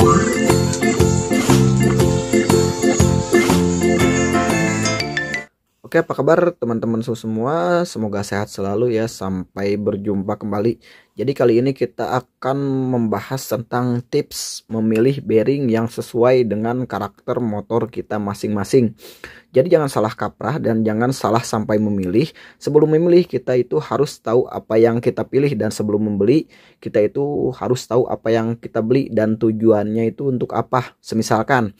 Oke, apa kabar teman-teman semua? Semoga sehat selalu ya. Sampai berjumpa kembali. Jadi kali ini kita akan membahas tentang tips memilih bearing yang sesuai dengan karakter motor kita masing-masing. Jadi jangan salah kaprah dan jangan salah sampai memilih. Sebelum memilih kita itu harus tahu apa yang kita pilih, dan sebelum membeli kita itu harus tahu apa yang kita beli dan tujuannya itu untuk apa. Semisalkan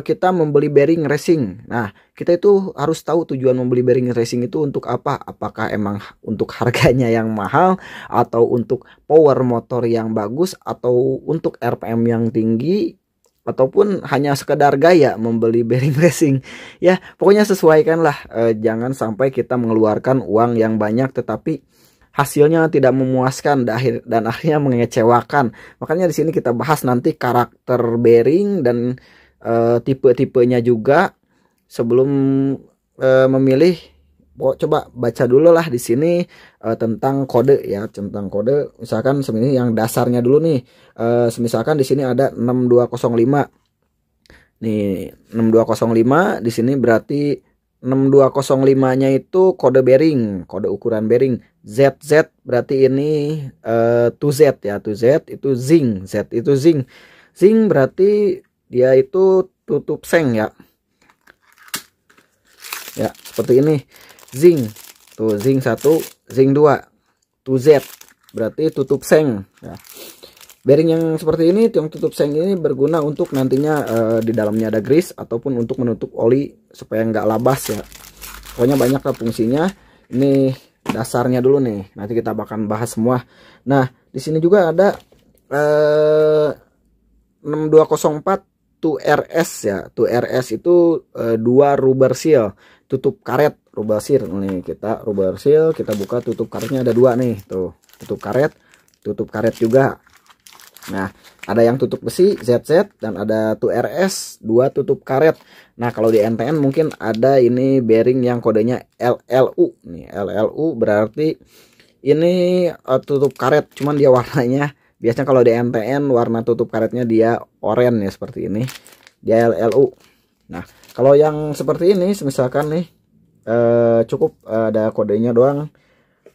kita membeli bearing racing. Nah, kita itu harus tahu tujuan membeli bearing racing itu untuk apa. Apakah emang untuk harganya yang mahal, atau untuk power motor yang bagus, atau untuk RPM yang tinggi, ataupun hanya sekedar gaya membeli bearing racing. Ya pokoknya sesuaikanlah, jangan sampai kita mengeluarkan uang yang banyak tetapi hasilnya tidak memuaskan dan akhirnya mengecewakan. Makanya di sini kita bahas nanti karakter bearing dan tipe-tipenya juga. Sebelum memilih, coba baca dulu lah di sini tentang kode ya, tentang kode. Misalkan sebenarnya yang dasarnya dulu nih, misalkan di sini ada 6205. Nih 6205 di sini berarti 6205-nya itu kode bearing, kode ukuran bearing. ZZ berarti ini 2Z ya, 2Z itu zinc, Z itu zinc. Zinc berarti dia itu tutup seng ya. Ya, seperti ini. Zinc. Tuh, zinc 1, zinc 2. 2Z berarti tutup seng ya. Bearing yang seperti ini, yang tutup seng ini berguna untuk nantinya di dalamnya ada grease ataupun untuk menutup oli supaya nggak labas ya. Pokoknya banyak lah fungsinya. Ini dasarnya dulu nih. Nanti kita akan bahas semua. Nah, di sini juga ada 6204 2RS ya. 2RS itu 2 rubber seal, tutup karet rubber seal. Nih kita rubber seal, kita buka, tutup karetnya ada 2 nih. Tuh, tutup karet juga. Nah, ada yang tutup besi ZZ dan ada 2RS 2 tutup karet. Nah, kalau di NTN mungkin ada ini bearing yang kodenya LLU. Nih, LLU berarti ini tutup karet, cuman dia warnanya biasanya kalau di NTN warna tutup karetnya dia oranye ya, seperti ini. Dia LLU. Nah, kalau yang seperti ini misalkan nih cukup ada kodenya doang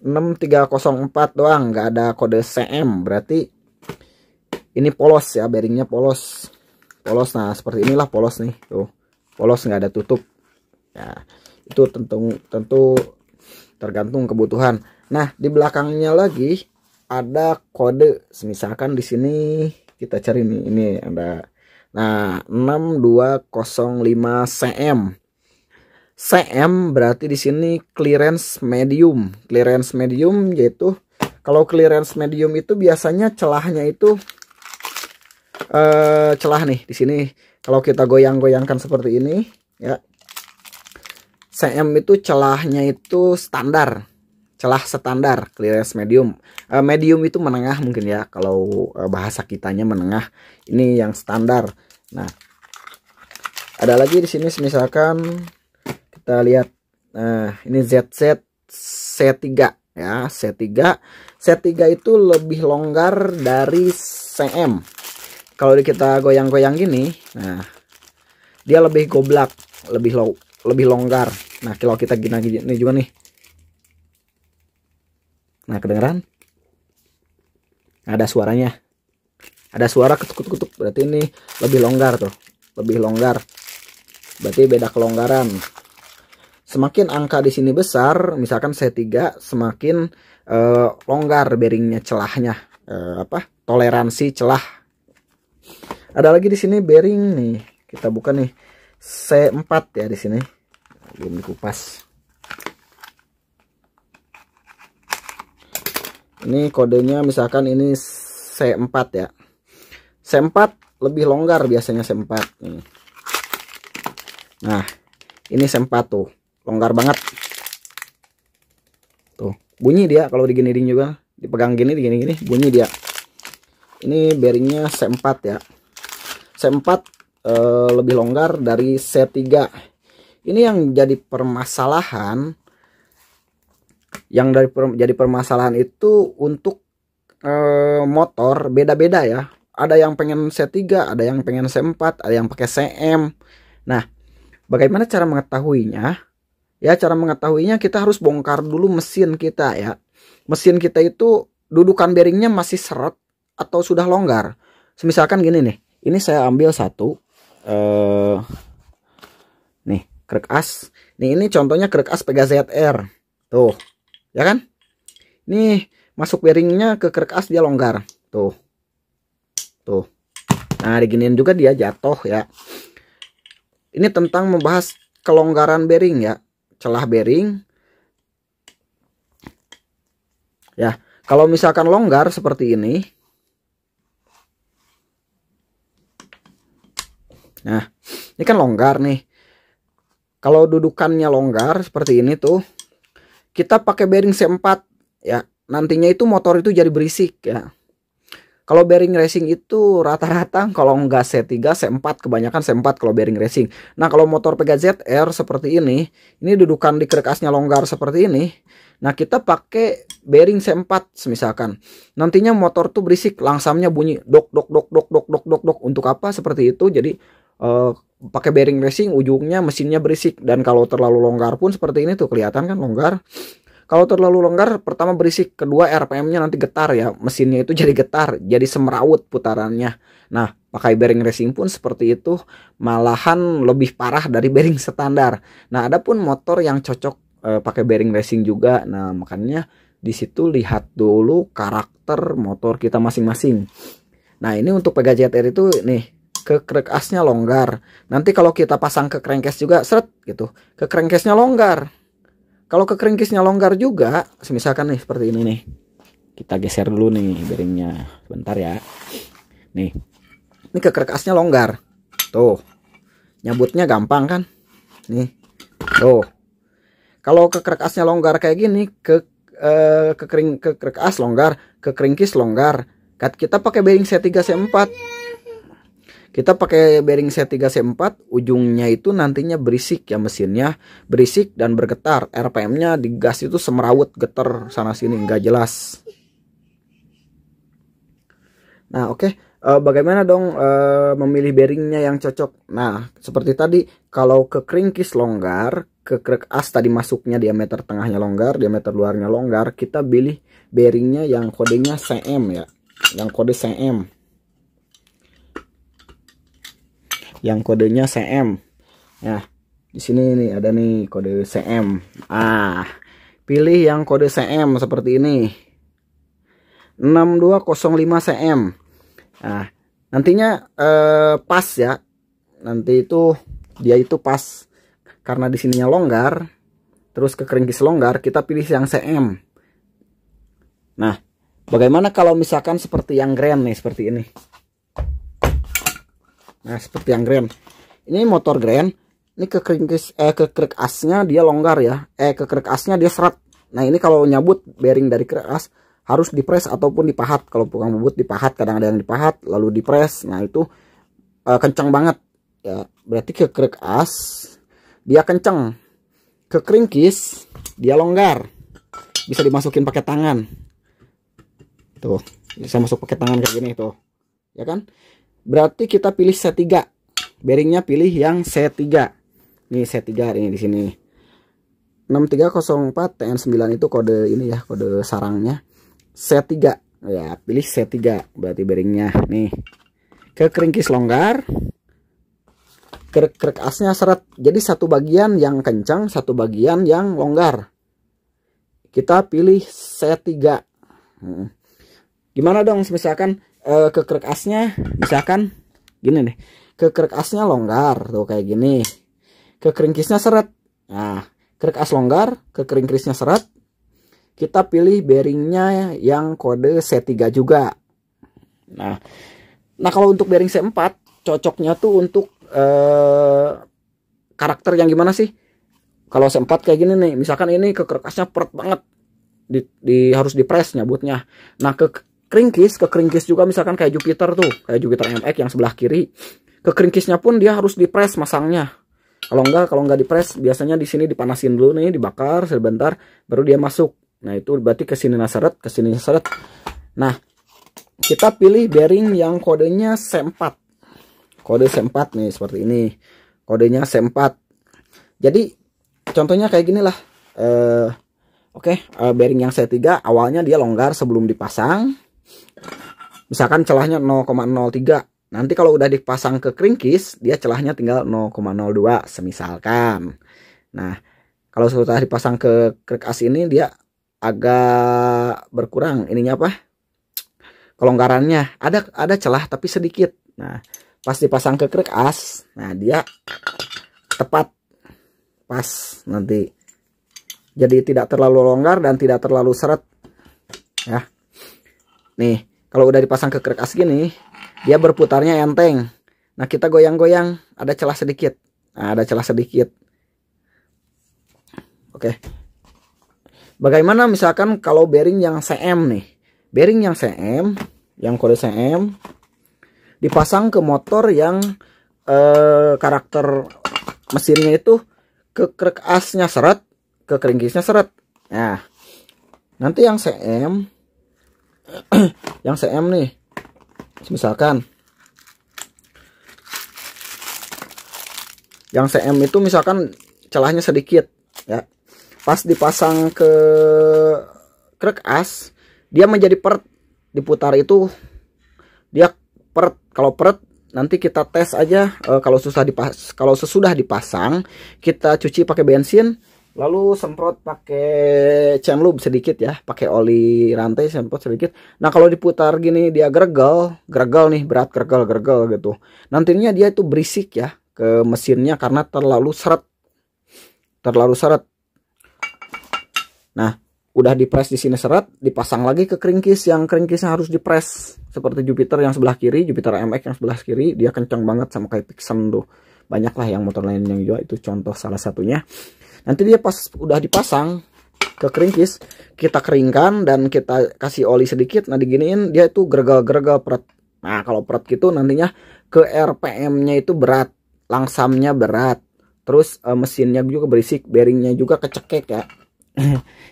6304 doang, nggak ada kode CM, berarti ini polos ya, bearingnya polos. Nah seperti inilah polos nih, tuh polos, nggak ada tutup ya. Itu tentu tergantung kebutuhan. Nah, di belakangnya lagi ada kode. Misalkan di sini kita cari nih, ini ada, nah 6205 CM. CM berarti di sini clearance medium. Clearance medium yaitu, kalau clearance medium itu biasanya celahnya itu celah nih di sini. Kalau kita goyang-goyangkan seperti ini ya, CM itu celahnya itu standar, celah standar clearance medium. Medium itu menengah mungkin ya, kalau bahasa kitanya menengah. Ini yang standar. Nah, ada lagi di sini misalkan kita lihat, nah ini ZZ C3 ya, C3 itu lebih longgar dari CM. Kalau kita goyang-goyang gini, nah dia lebih goblak, lebih longgar. Nah, kalau kita gini juga nih, nah kedengeran, ada suaranya, ada suara ketuk-ketuk, berarti ini lebih longgar tuh, lebih longgar, berarti beda kelonggaran. Semakin angka di sini besar, misalkan C3, semakin longgar bearingnya, celahnya, toleransi celah. Ada lagi di sini bearing nih, kita buka nih C4 ya di sini, belum dikupas. Ini kodenya misalkan ini C4 ya. C4 lebih longgar biasanya C4 nih. Nah, ini C4 tuh, longgar banget. Tuh, bunyi dia kalau diginiin juga, dipegang gini, digini-gini, bunyi dia. Ini bearingnya C4 ya. C4 lebih longgar dari C3. Ini yang jadi permasalahan. Jadi permasalahan itu untuk motor beda-beda ya. ada yang pengen C3, ada yang pengen C4, ada yang pakai CM. Nah, bagaimana cara mengetahuinya? Ya, cara mengetahuinya kita harus bongkar dulu mesin kita ya. Mesin kita itu dudukan bearingnya masih seret atau sudah longgar. Misalkan gini nih, ini saya ambil satu nih krek as. Nih ini contohnya krek as Pega ZR. Tuh, ya kan? Nih masuk bearingnya ke krek as dia longgar. Tuh. Nah, diginiin juga dia jatuh ya. Ini tentang membahas kelonggaran bearing ya, celah bearing. Ya, kalau misalkan longgar seperti ini. Nah, ini kan longgar nih. Kalau dudukannya longgar seperti ini tuh, kita pakai bearing C4 ya. Nantinya itu motor itu jadi berisik ya. Kalau bearing racing itu rata-rata kalau nggak C3, C4, kebanyakan C4 kalau bearing racing. Nah, kalau motor Pega ZR seperti ini dudukan di krek asnya longgar seperti ini. Nah, kita pakai bearing C4 misalkan. Nantinya motor tuh berisik, langsamnya bunyi dok dok dok dok dok dok dok dok. Untuk apa seperti itu? Jadi pakai bearing racing ujungnya mesinnya berisik, dan kalau terlalu longgar pun seperti ini tuh kelihatan kan longgar. Kalau terlalu longgar, pertama berisik, kedua RPM-nya nanti getar ya, mesinnya itu jadi getar, jadi semrawut putarannya. Nah, pakai bearing racing pun seperti itu, malahan lebih parah dari bearing standar. Nah, ada pun motor yang cocok pakai bearing racing juga. Nah, makanya di situ lihat dulu karakter motor kita masing-masing. Nah, ini untuk Pega ZR itu nih, ke krek asnya longgar. Nanti kalau kita pasang ke crankcase juga seret gitu, ke crankcase-nya longgar. Kalau ke crankcase-nya longgar juga, misalkan nih seperti ini nih. Kita geser dulu nih bearingnya, sebentar ya. Nih, ini ke krek asnya longgar. Tuh, nyabutnya gampang kan? Nih, tuh. Kalau ke krek asnya longgar kayak gini, ke krek as longgar, ke crankcase longgar. Kita pakai bearing C3 C4. Kita pakai bearing C3 C4, ujungnya itu nantinya berisik ya, mesinnya berisik dan bergetar. RPM-nya di gas itu semrawut, getar sana sini nggak jelas. Nah, oke. Bagaimana dong memilih bearingnya yang cocok? Nah, seperti tadi, kalau ke crankcase longgar, ke krek as tadi masuknya diameter tengahnya longgar, diameter luarnya longgar, kita pilih bearingnya yang kodenya CM ya, yang kode CM. Yang kodenya CM. Nah, di sini nih ada nih kode CM. Pilih yang kode CM seperti ini. 6205 CM. Nah, nantinya pas ya. Nanti itu dia itu pas karena di sininya longgar, terus ke crankcase longgar, kita pilih yang CM. Nah, bagaimana kalau misalkan seperti yang grand nih, seperti ini. Nah, seperti yang grand. Ini motor grand. Ini ke crankcase ke krek asnya dia longgar ya. Ke krek asnya dia seret. Nah, ini kalau nyabut bearing dari krek as harus dipres ataupun dipahat. Kalau tukang bubut dipahat, kadang ada yang dipahat lalu dipres. Nah, itu kencang banget ya. Berarti ke krek as dia kencang. Ke crankcase dia longgar. Bisa dimasukin pakai tangan. Tuh, bisa masuk pakai tangan kayak gini tuh. Ya kan? Berarti kita pilih C3. Bearingnya pilih yang C3. Nih C3 ini di sini. 6304 TN9 itu kode ini ya, kode sarangnya. C3. Ya, pilih C3 berarti bearingnya nih. Ke crankcase longgar. Krek asnya seret. Jadi satu bagian yang kencang, satu bagian yang longgar. Kita pilih C3. Gimana dong misalkan ke krek asnya misalkan gini nih, ke krek asnya longgar tuh kayak gini, ke crankcase-nya seret. Nah, krek as longgar, ke crankcase-nya seret, kita pilih bearingnya yang kode C3 juga. Nah kalau untuk bearing C4 cocoknya tuh untuk karakter yang gimana sih? Kalau C4 kayak gini nih, misalkan ini ke krek asnya peret banget, harus dipres nyabutnya. Nah, ke crankcase juga misalkan kayak Jupiter tuh, kayak Jupiter MX yang sebelah kiri, ke crankcase-nya pun dia harus dipres masangnya. Kalau nggak dipres, biasanya di sini dipanasin dulu nih, dibakar sebentar baru dia masuk. Nah, itu berarti ke sini seret, ke sini seret. Nah, kita pilih bearing yang kodenya C4. Kode C4 nih seperti ini. Kodenya C4. Jadi contohnya kayak gini lah. Bearing yang C3 awalnya dia longgar sebelum dipasang. Misalkan celahnya 0,03. Nanti kalau udah dipasang ke crankcase, dia celahnya tinggal 0,02 semisalkan. Nah, kalau sudah dipasang ke crankcase ini dia agak berkurang ininya apa? Kelonggarannya. Ada celah tapi sedikit. Nah, pas dipasang ke crankcase, nah dia tepat pas nanti. Jadi tidak terlalu longgar dan tidak terlalu seret. Ya. Nih, kalau udah dipasang ke crankcase gini, dia berputarnya enteng. Nah, kita goyang-goyang, ada celah sedikit. Nah, ada celah sedikit. Oke. Bagaimana misalkan kalau bearing yang CM nih? Bearing yang CM, yang kode CM, dipasang ke motor yang karakter mesinnya itu ke crankcase-nya seret, ke crankcase-nya seret. Nah, nanti yang CM, yang CM nih, misalkan yang CM itu misalkan celahnya sedikit ya, pas dipasang ke crankcase dia menjadi peret, diputar itu dia peret. Kalau peret nanti kita tes aja. Kalau sesudah dipasang kita cuci pakai bensin, lalu semprot pakai chain lube sedikit ya, pakai oli rantai semprot sedikit. Nah, kalau diputar gini dia gregal nih, berat gregal gitu. Nantinya dia itu berisik ya ke mesinnya karena terlalu seret. Nah, udah dipres di sini seret, dipasang lagi ke crankcase. Yang crankcase-nya harus dipres seperti Jupiter yang sebelah kiri, Jupiter MX yang sebelah kiri, dia kencang banget sama kayak Pixen tuh. Banyak lah yang motor lain yang juga, itu contoh salah satunya. Nanti dia pas udah dipasang ke crankcase, kita keringkan dan kita kasih oli sedikit. Nah, diginiin dia itu gregal peret. Nah, kalau peret gitu nantinya ke RPM-nya itu berat, langsamnya berat. Terus mesinnya juga berisik, bearingnya juga kecekek ya.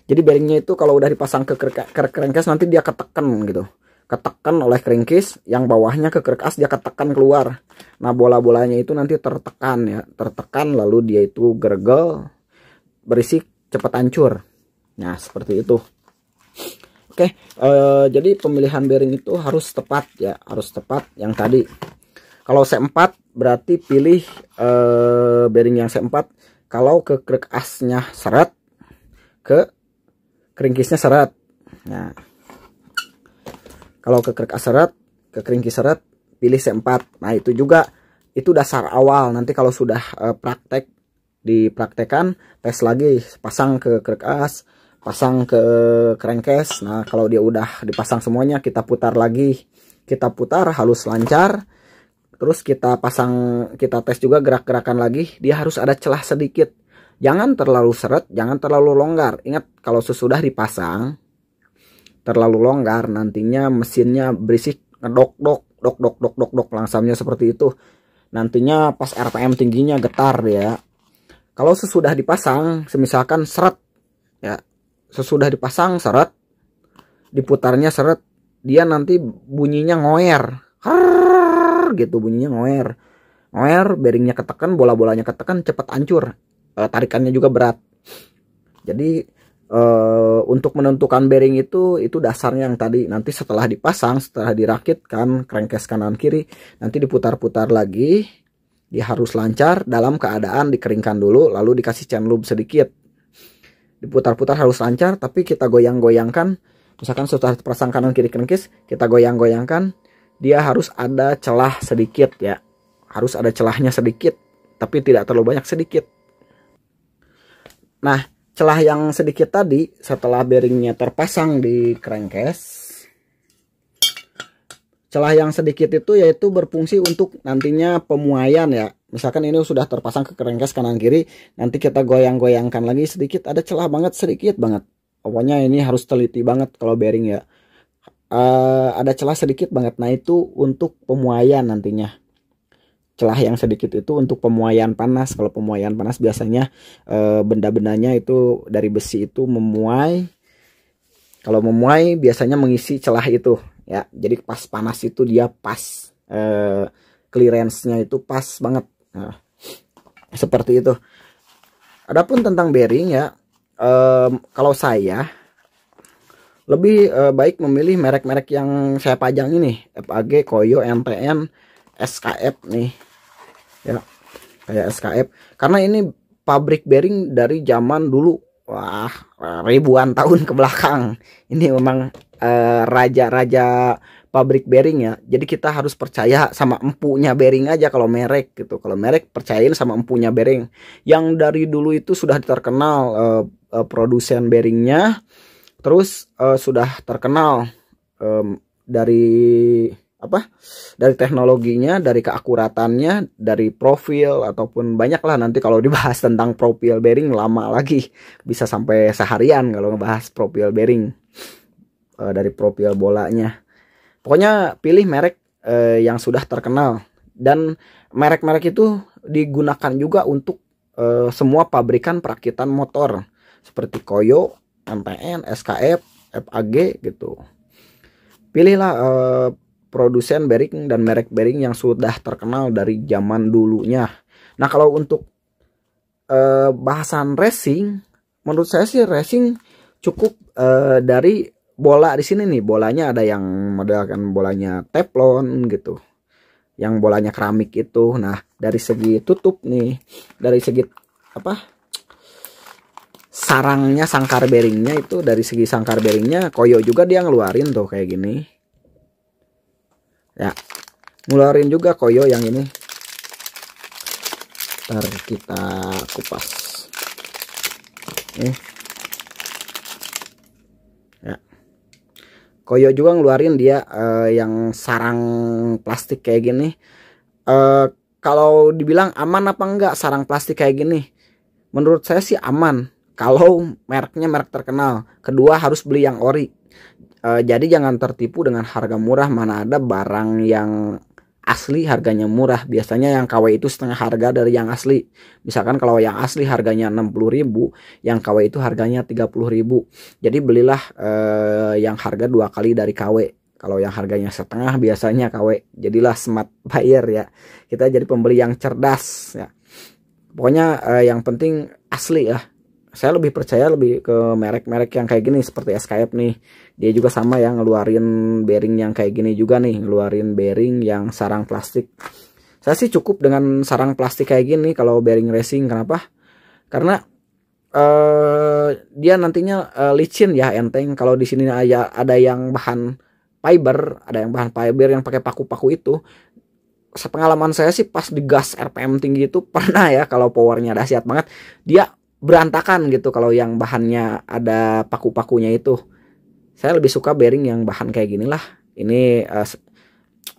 Jadi bearingnya itu kalau udah dipasang ke crankcase nanti dia ketekan gitu. Ketekan oleh crankcase, yang bawahnya ke crankcase dia ketekan keluar. Nah, bola-bolanya itu nanti tertekan ya, tertekan lalu dia itu gregal, berisik, cepat hancur. Nah, seperti itu. Oke, jadi pemilihan bearing itu harus tepat ya, harus tepat yang tadi. Kalau C4 berarti pilih bearing yang C4 kalau ke crankcase-nya seret, ke crankcase-nya seret. Nah, kalau ke crankcase seret, ke crankcase seret, pilih C4. Nah, itu juga itu dasar awal. Nanti kalau sudah praktek, dipraktekan, tes lagi, pasang ke crankcase, pasang ke crankcase. Nah, kalau dia udah dipasang semuanya, kita putar lagi. Kita putar halus lancar. Terus kita pasang, kita tes juga gerak-gerakan lagi. Dia harus ada celah sedikit. Jangan terlalu seret, jangan terlalu longgar. Ingat, kalau sesudah dipasang terlalu longgar, nantinya mesinnya berisik, ngedok-dok, langsamnya seperti itu. Nantinya pas RPM tingginya getar ya. Kalau sesudah dipasang, semisalkan seret ya, sesudah dipasang seret, diputarnya seret, dia nanti bunyinya ngoer, gitu, bunyinya ngoer, bearingnya ketekan, bola-bolanya ketekan, cepat hancur, tarikannya juga berat. Jadi untuk menentukan bearing itu dasarnya yang tadi. Nanti setelah dipasang, setelah dirakitkan crankcase kanan kiri, nanti diputar-putar lagi. Dia harus lancar dalam keadaan dikeringkan dulu, lalu dikasih chain lube sedikit. Diputar-putar harus lancar, tapi kita goyang-goyangkan. Misalkan setelah dipasang kanan kiri crankcase, kita goyang-goyangkan. Dia harus ada celah sedikit ya. Harus ada celahnya sedikit, tapi tidak terlalu banyak, sedikit. Nah, celah yang sedikit tadi setelah bearingnya terpasang di crankcase, celah yang sedikit itu yaitu berfungsi untuk nantinya pemuaian ya. Misalkan ini sudah terpasang ke crankcase kanan kiri, nanti kita goyang-goyangkan lagi sedikit, ada celah banget, sedikit banget. Pokoknya ini harus teliti banget kalau bearing ya. Ada celah sedikit banget. Nah, itu untuk pemuaian nantinya. Celah yang sedikit itu untuk pemuaian panas. Kalau pemuaian panas biasanya benda-bendanya itu dari besi itu memuai Kalau memuai biasanya mengisi celah itu ya. Jadi pas panas itu dia pas, clearance-nya itu pas banget. Nah, seperti itu. Adapun tentang bearing ya, kalau saya lebih baik memilih merek-merek yang saya pajang ini, FAG, Koyo, NTN, SKF nih ya, kayak SKF, karena ini pabrik bearing dari zaman dulu, wah, ribuan tahun ke belakang. Ini memang raja-raja pabrik bearing ya. Jadi kita harus percaya sama empunya bearing aja kalau merek gitu. Kalau merek percayain sama empunya bearing yang dari dulu itu sudah terkenal, produsen bearingnya. Terus sudah terkenal dari apa? Dari teknologinya, dari keakuratannya, dari profil ataupun banyak lah. Nanti kalau dibahas tentang profil bearing lama lagi, bisa sampai seharian kalau ngebahas profil bearing, dari profil bolanya. Pokoknya pilih merek yang sudah terkenal, dan merek-merek itu digunakan juga untuk semua pabrikan perakitan motor seperti Koyo, NTN, SKF, FAG gitu. Pilihlah produsen bearing dan merek bearing yang sudah terkenal dari zaman dulunya. Nah, kalau untuk bahasan racing, menurut saya sih racing cukup dari bola di sini nih. Bolanya ada yang modelkan bolanya teflon gitu, yang bolanya keramik itu. Nah, dari segi tutup nih, dari segi apa, sarangnya, sangkar bearingnya itu, dari segi sangkar bearingnya Koyo juga dia ngeluarin tuh kayak gini ya, ngeluarin juga Koyo yang ini. Ntar kita kupas nih ya. Koyo juga ngeluarin dia yang sarang plastik kayak gini. Kalau dibilang aman apa enggak sarang plastik kayak gini, menurut saya sih aman kalau mereknya merek terkenal. Kedua, harus beli yang ori. Jadi jangan tertipu dengan harga murah. Mana ada barang yang asli harganya murah. Biasanya yang KW itu setengah harga dari yang asli. Misalkan kalau yang asli harganya 60.000, yang KW itu harganya 30.000. Jadi belilah yang harga 2 kali dari KW. Kalau yang harganya setengah biasanya KW. Jadilah smart buyer ya. Kita jadi pembeli yang cerdas ya. Pokoknya yang penting asli ya. Saya lebih percaya lebih ke merek-merek yang kayak gini seperti SKF nih. Dia juga sama ya, ngeluarin bearing yang kayak gini juga nih, ngeluarin bearing yang sarang plastik. Saya sih cukup dengan sarang plastik kayak gini kalau bearing racing. Kenapa? Karena dia nantinya licin ya, enteng. Kalau di sini ada yang bahan fiber, ada yang bahan fiber yang pakai paku-paku itu. Sepengalaman saya sih pas digas RPM tinggi itu pernah ya, kalau powernya dahsyat banget, dia berantakan gitu kalau yang bahannya ada paku-pakunya itu. Saya lebih suka bearing yang bahan kayak gini lah. Ini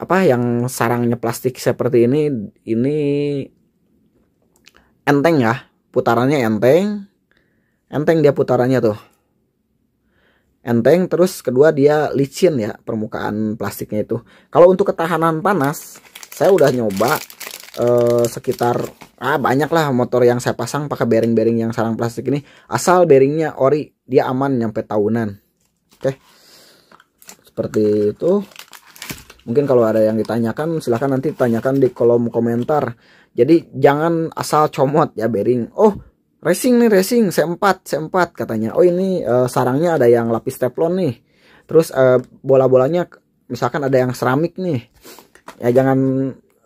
apa, yang sarangnya plastik seperti ini enteng ya, putarannya enteng. Enteng dia putarannya tuh. Enteng, terus kedua dia licin ya permukaan plastiknya itu. Kalau untuk ketahanan panas, saya udah nyoba sekitar banyak lah motor yang saya pasang pakai bearing-bearing yang sarang plastik ini. Asal bearingnya ori, dia aman nyampe tahunan. Oke, seperti itu. Mungkin kalau ada yang ditanyakan silahkan nanti tanyakan di kolom komentar. Jadi jangan asal comot ya bearing. Oh, racing nih, racing C4 katanya. Oh, ini sarangnya ada yang lapis teflon nih. Terus bola-bolanya misalkan ada yang seramik nih. Ya jangan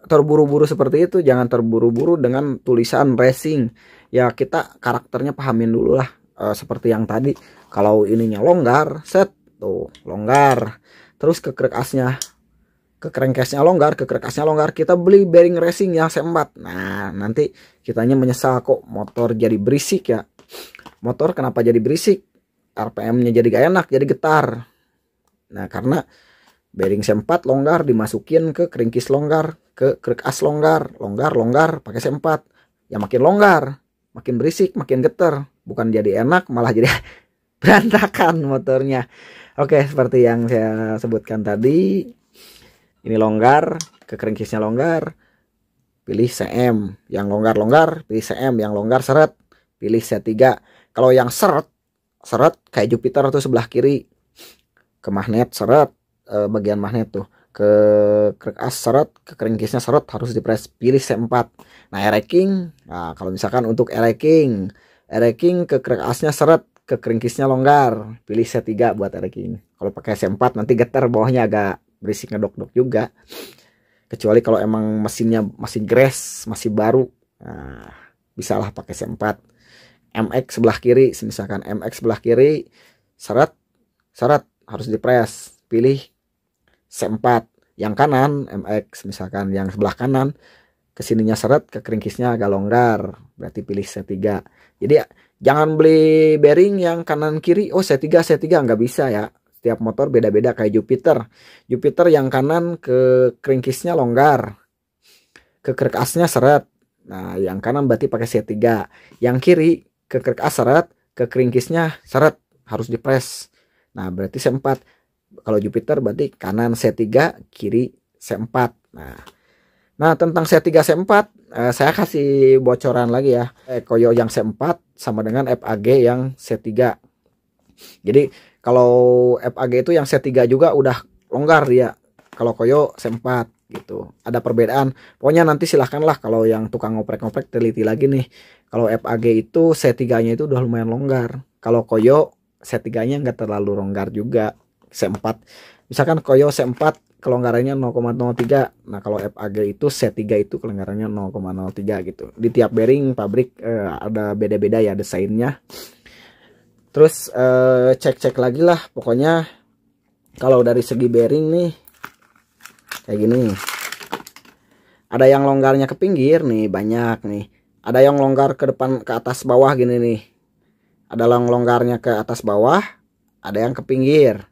terburu-buru seperti itu. Jangan terburu-buru dengan tulisan racing. Ya kita karakternya pahamin dulu lah. Seperti yang tadi, kalau ininya longgar, set tuh longgar. Terus ke crankcase-nya longgar, ke crankcase-nya longgar, kita beli bearing racing yang C4. Nah, nanti kitanya menyesal kok motor jadi berisik ya. Motor kenapa jadi berisik? RPM-nya jadi gak enak, jadi getar. Nah, karena bearing C4 longgar dimasukin ke crankcase longgar, ke crankcase longgar pakai C4. Ya makin longgar, makin berisik, makin getar. Bukan jadi enak, malah jadi berantakan motornya. Oke, seperti yang saya sebutkan tadi. Ini longgar, ke crankcase-nya longgar, pilih CM. Yang longgar-longgar, pilih CM. Yang longgar seret, pilih C3. Kalau yang seret kayak Jupiter tuh sebelah kiri. ke magnet seret, bagian magnet tuh ke krek as seret, ke crankcase-nya seret, harus dipres, pilih C4. Nah, eraking, nah kalau misalkan untuk eraking ke krek asnya seret, ke crankcase-nya longgar, pilih C3 buat eraking. Kalau pakai C4 nanti getar, bawahnya agak berisik ngedok-dok juga. Kecuali kalau emang mesinnya masih gres, masih baru, nah bisalah pakai C4. MX sebelah kiri, misalkan MX sebelah kiri seret seret harus dipres, pilih C4. Yang kanan MX misalkan yang sebelah kanan kesininya seret, ke crankcase-nya agak longgar, berarti pilih C3. Jadi jangan beli bearing yang kanan kiri oh C3 nggak bisa ya. Setiap motor beda-beda, kayak Jupiter yang kanan ke crankcase-nya longgar, ke krek asnya seret. Nah, yang kanan berarti pakai C3. Yang kiri ke krek as seret, ke crankcase-nya seret, harus dipres. Nah, berarti C4. Kalau Jupiter berarti kanan C3, kiri C4. Nah, tentang C3 C4 saya kasih bocoran lagi ya. Koyo yang C4 sama dengan FAG yang C3. Jadi kalau FAG itu yang C3 juga udah longgar dia. Kalau Koyo C4 gitu. Ada perbedaan. Pokoknya nanti silahkanlah kalau yang tukang ngoprek-ngoprek teliti lagi nih. Kalau FAG itu C3-nya itu udah lumayan longgar. Kalau Koyo C3-nya nggak terlalu longgar juga. C4. Misalkan Koyo C4 kelonggarannya 0,03. Nah, kalau FAG itu C3 itu kelonggarannya 0,03 gitu. Di tiap bearing pabrik ada beda-beda ya desainnya. Terus cek-cek lagi lah pokoknya. Kalau dari segi bearing nih kayak gini, ada yang longgarnya ke pinggir nih, banyak nih. Ada yang longgar ke depan, ke atas bawah gini nih. Ada yang longgarnya ke atas bawah, ada yang ke pinggir.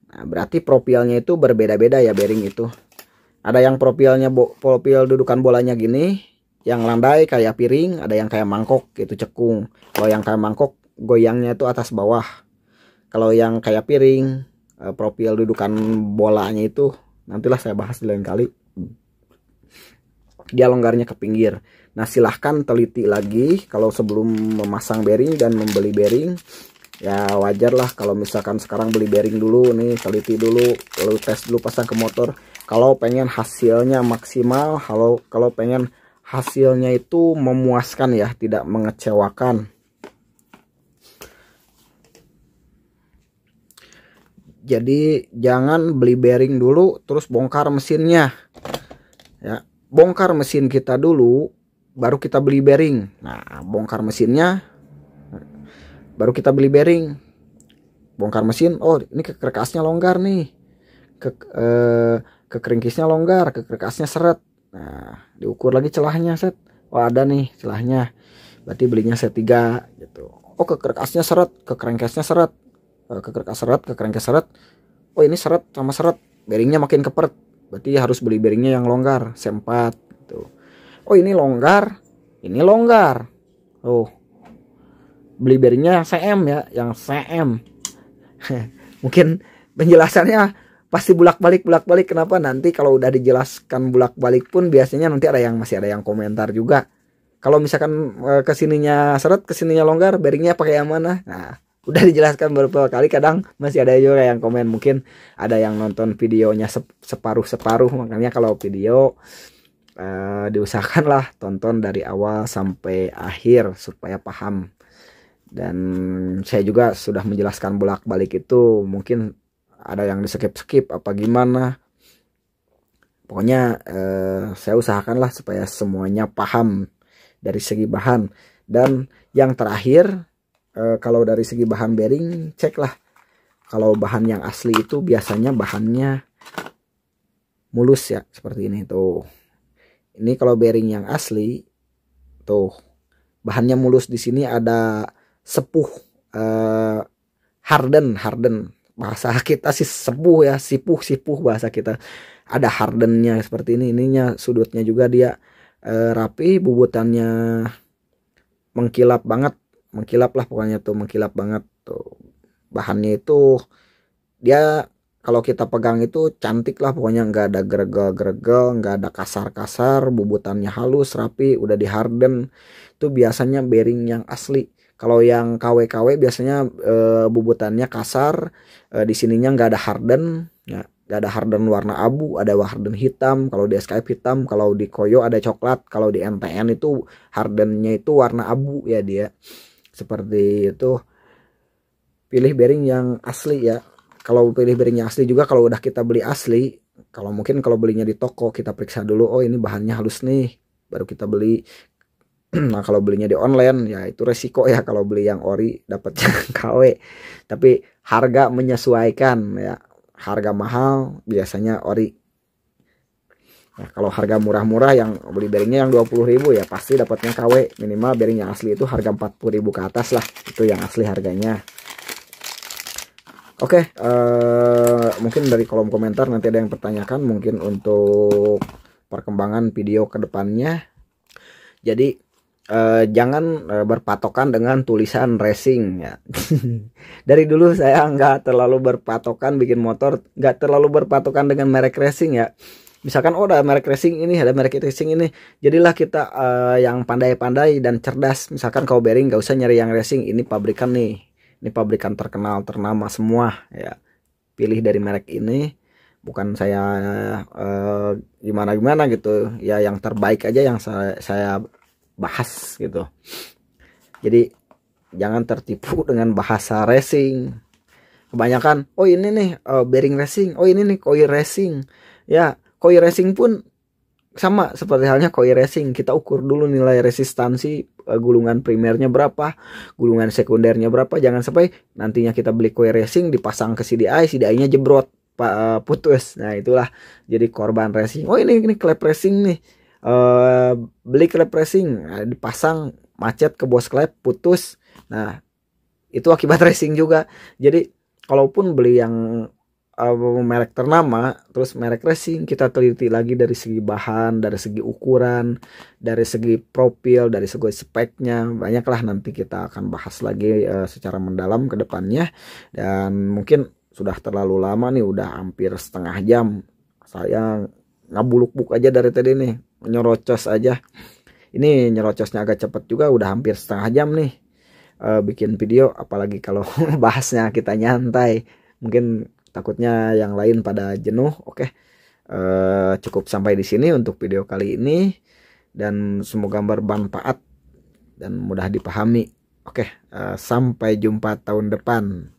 Nah, berarti profilnya itu berbeda-beda ya bearing itu. Ada yang profilnya profil dudukan bolanya gini, yang landai kayak piring, ada yang kayak mangkok gitu cekung. Kalau yang kayak mangkok goyangnya itu atas bawah. Kalau yang kayak piring, profil dudukan bolanya itu nantilah saya bahas di lain kali. Dia longgarnya ke pinggir. Nah, silahkan teliti lagi kalau sebelum memasang bearing dan membeli bearing. Ya wajar lah kalau misalkan sekarang beli bearing dulu nih, teliti dulu, lalu tes dulu pasang ke motor. Kalau pengen hasilnya maksimal, kalau pengen hasilnya itu memuaskan ya, tidak mengecewakan. Jadi jangan beli bearing dulu terus bongkar mesinnya. Ya, bongkar mesin kita dulu baru kita beli bearing. Nah, bongkar mesinnya baru kita beli bearing. Bongkar mesin, oh ini ke krek asnya longgar nih. Ke crankcase-nya longgar, ke krek asnya seret. Nah, diukur lagi celahnya set. Oh, ada nih celahnya. Berarti belinya C3 gitu. Oh, ke krek asnya seret, ke crankcase-nya seret. Ke krek as seret, ke crankcase seret. Oh, ini seret sama seret. Bearingnya makin kepert. Berarti harus beli bearingnya yang longgar, C4 gitu. Oh, ini longgar, ini longgar. Oh, beli bearingnya yang CM ya, yang CM. Mungkin penjelasannya pasti bolak-balik. Kenapa? Nanti kalau udah dijelaskan bolak-balik pun biasanya nanti masih ada yang komentar juga. Kalau misalkan kesininya seret, kesininya longgar, bearingnya pakai yang mana? Nah, udah dijelaskan beberapa kali, kadang masih ada juga yang komen. Mungkin ada yang nonton videonya separuh-separuh. Makanya kalau video diusahakanlah tonton dari awal sampai akhir supaya paham. Dan saya juga sudah menjelaskan bolak-balik itu, mungkin ada yang di skip apa gimana. Pokoknya saya usahakanlah supaya semuanya paham dari segi bahan. Dan yang terakhir, kalau dari segi bahan bearing, ceklah kalau bahan yang asli itu biasanya bahannya mulus ya, seperti ini tuh. Ini kalau bearing yang asli tuh bahannya mulus. Di sini ada sepuh, harden bahasa kita sih sepuh ya, sipuh bahasa kita. Ada hardennya seperti ini. Ininya sudutnya juga dia rapi, bubutannya mengkilap banget. Mengkilap lah pokoknya tuh, mengkilap banget tuh. Bahannya itu dia kalau kita pegang itu cantik lah pokoknya, nggak ada geregel, nggak ada kasar-kasar, bubutannya halus, rapi, udah di harden. Itu biasanya bearing yang asli. Kalau yang KW-KW biasanya bubutannya kasar, di sininya nggak ada harden, ya, nggak ada harden warna abu, ada harden hitam. Kalau di SKF hitam, kalau di Koyo ada coklat, kalau di NTN itu hardennya itu warna abu ya dia. Seperti itu. Pilih bearing yang asli ya. Kalau pilih bearing yang asli juga, kalau udah kita beli asli, kalau mungkin kalau belinya di toko kita periksa dulu, oh ini bahannya halus nih, baru kita beli. Nah kalau belinya di online ya itu resiko ya, kalau beli yang ori dapatnya KW. Tapi harga menyesuaikan ya, harga mahal biasanya ori. Nah, kalau harga murah-murah yang beli bearingnya yang 20.000 ya pasti dapatnya KW. Minimal bearing yang asli itu harga 40.000 ke atas lah, itu yang asli harganya. Oke, mungkin dari kolom komentar nanti ada yang pertanyakan mungkin untuk perkembangan video ke depannya. Jadi jangan berpatokan dengan tulisan racing ya. Dari dulu saya nggak terlalu berpatokan bikin motor, nggak terlalu berpatokan dengan merek racing ya. Misalkan oh ada merek racing ini, ada merek racing ini, jadilah kita yang pandai-pandai dan cerdas. Misalkan kalau bearing nggak usah nyari yang racing, ini pabrikan nih. Ini pabrikan terkenal ternama semua ya, pilih dari merek ini. Bukan saya gimana-gimana gitu ya, yang terbaik aja yang saya bahas gitu. Jadi jangan tertipu dengan bahasa racing. Kebanyakan oh ini nih bearing racing, oh ini nih koi racing ya. Koi racing pun sama seperti halnya koi racing, kita ukur dulu nilai resistansi, gulungan primernya berapa, gulungan sekundernya berapa. Jangan sampai nantinya kita beli koi racing dipasang ke CDI-nya jebrot, putus. Nah itulah jadi korban racing. Oh ini klep racing nih, beli klep racing, nah, dipasang macet ke bos klep putus. Nah itu akibat racing juga. Jadi kalaupun beli yang merek ternama terus merek racing, kita teliti lagi dari segi bahan, dari segi ukuran, dari segi profil, dari segi speknya. Banyaklah nanti kita akan bahas lagi secara mendalam ke depannya. Dan mungkin sudah terlalu lama nih, udah hampir setengah jam saya ngabuluk-buk aja dari tadi nih, nyerocos aja. Ini nyerocosnya agak cepet juga, udah hampir setengah jam nih bikin video, apalagi kalau bahasnya kita nyantai. Mungkin takutnya yang lain pada jenuh. Oke, cukup sampai di sini untuk video kali ini, dan semoga bermanfaat dan mudah dipahami. Oke, sampai jumpa tahun depan.